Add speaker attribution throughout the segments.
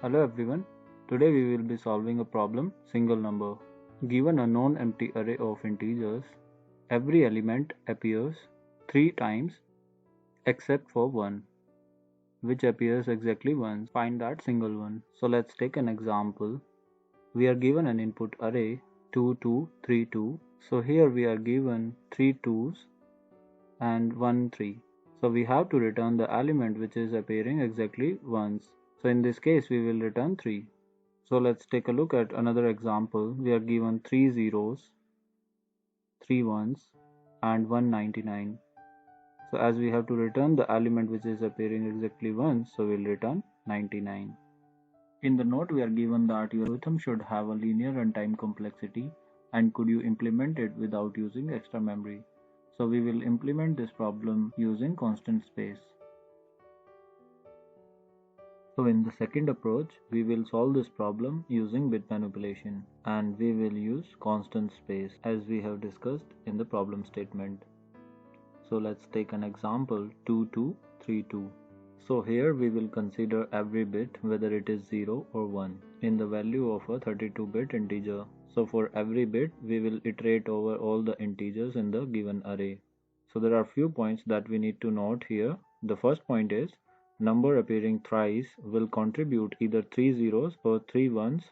Speaker 1: Hello everyone. Today we will be solving a problem single number. Given a non-empty array of integers, every element appears 3 times except for one, which appears exactly once. Find that single one. So let's take an example. We are given an input array 2 2 3 2. So here we are given 3 2's and 1 3. So we have to return the element which is appearing exactly once. So in this case we will return 3. So let's take a look at another example. We are given 3 zeros, 3 ones and 199. So as we have to return the element which is appearing exactly once, so we'll return 99. In the note we are given that your algorithm should have a linear runtime complexity and could you implement it without using extra memory. So we will implement this problem using constant space. So in the second approach, we will solve this problem using bit manipulation and we will use constant space as we have discussed in the problem statement. So let's take an example 2232. So here we will consider every bit whether it is 0 or 1 in the value of a 32-bit integer. So for every bit we will iterate over all the integers in the given array. So there are few points that we need to note here. The first point is number appearing thrice will contribute either 3 zeros or 3 ones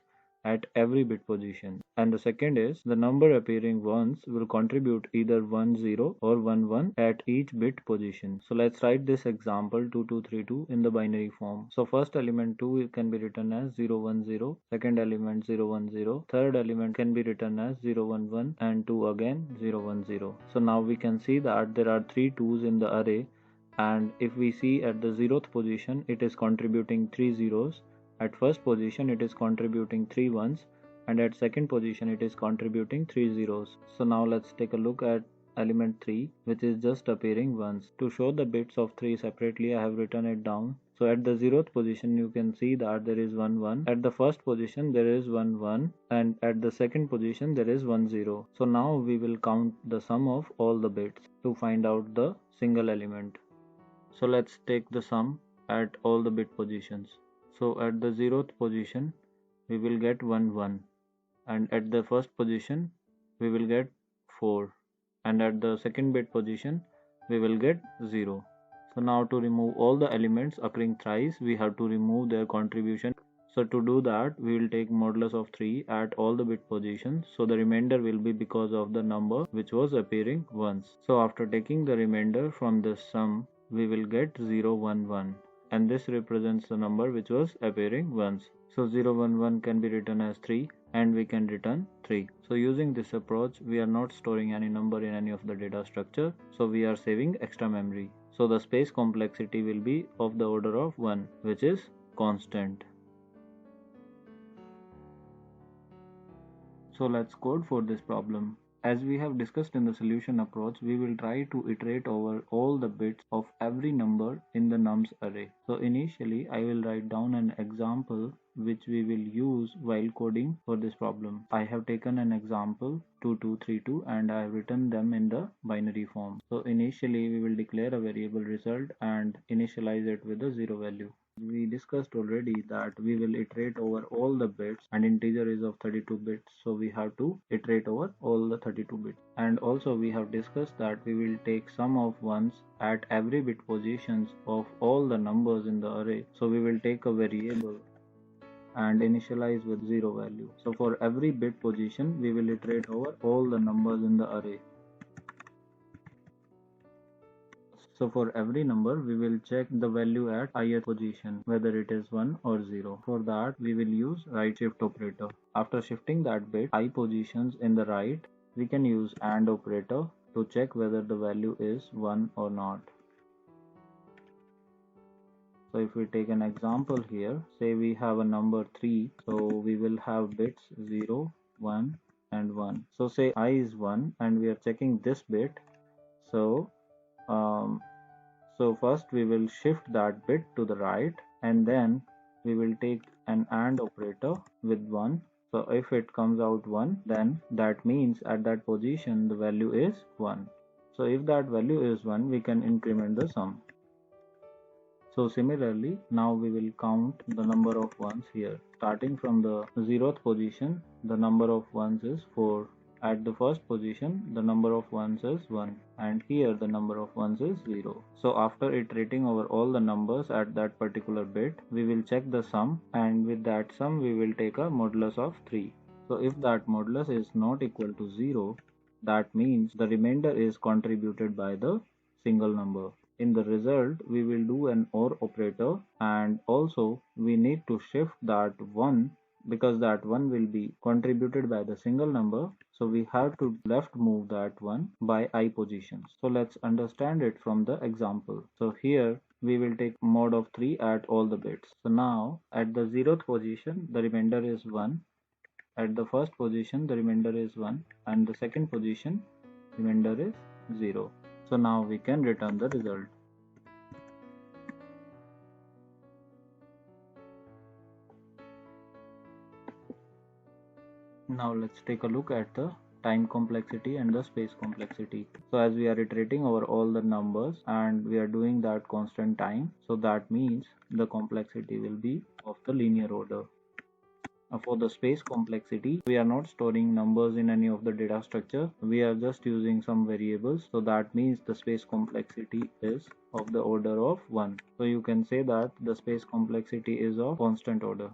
Speaker 1: at every bit position. And the second is the number appearing once will contribute either 1 0 or 1 1 at each bit position. So let's write this example 2232 in the binary form. So first element 2 can be written as 0 1 0, second element 0 1 0, third element can be written as 0 1 1 and 2 again 0 1 0. So now we can see that there are 3 2's in the array, and if we see at the 0th position it is contributing 3 zeros, at first position it is contributing 3 ones, and at second position it is contributing 3 zeros. So now let's take a look at element 3 which is just appearing once. To show the bits of 3 separately I have written it down. So at the 0th position you can see that there is 1 1, at the first position there is 1 1, and at the second position there is 1 0. So now we will count the sum of all the bits to find out the single element. So let's take the sum at all the bit positions. So at the 0th position we will get 1 1, and at the first position we will get 4, and at the second bit position we will get 0. So now to remove all the elements occurring thrice we have to remove their contribution. So to do that we will take modulus of 3 at all the bit positions, so the remainder will be because of the number which was appearing once. So after taking the remainder from this sum we will get 0 1 1, and this represents the number which was appearing once. So 0 1 1 can be written as 3 and we can return 3. So using this approach we are not storing any number in any of the data structure, so we are saving extra memory. So the space complexity will be of the order of 1, which is constant. So let's code for this problem. As we have discussed in the solution approach, we will try to iterate over all the bits of every number in the nums array. So initially I will write down an example which we will use while coding for this problem. I have taken an example 2232 and I have written them in the binary form. So initially we will declare a variable result and initialize it with a 0 value. We discussed already that we will iterate over all the bits, and integer is of 32 bits, so we have to iterate over all the 32 bits. And also we have discussed that we will take sum of ones at every bit positions of all the numbers in the array. So we will take a variable and initialize with 0 value. So for every bit position we will iterate over all the numbers in the array. So for every number we will check the value at ith position whether it is 1 or 0. For that we will use right shift operator. After shifting that bit I positions in the right, we can use AND operator to check whether the value is 1 or not. So if we take an example here, say we have a number 3, so we will have bits 0, 1 and 1. So say I is 1 and we are checking this bit. So first we will shift that bit to the right and then we will take an AND operator with 1. So if it comes out 1, then that means at that position the value is 1. So if that value is 1, we can increment the sum. So similarly, now we will count the number of ones here. Starting from the 0th position, the number of ones is 4. At the first position, the number of ones is 1, and here the number of ones is 0. So after iterating over all the numbers at that particular bit, we will check the sum, and with that sum we will take a modulus of 3. So if that modulus is not equal to 0, that means the remainder is contributed by the single number. In the result, we will do an OR operator, and also we need to shift that 1 because that 1 will be contributed by the single number. So we have to left move that 1 by I positions. So let's understand it from the example. So here we will take mod of 3 at all the bits. So now at the 0th position, the remainder is 1. At the first position, the remainder is 1, and the second position, remainder is 0. So now we can return the result. Now let's take a look at the time complexity and the space complexity. So as we are iterating over all the numbers and we are doing that constant time, so that means the complexity will be of the linear order. For the space complexity, we are not storing numbers in any of the data structure. We are just using some variables. So that means the space complexity is of the order of 1. So you can say that the space complexity is of constant order.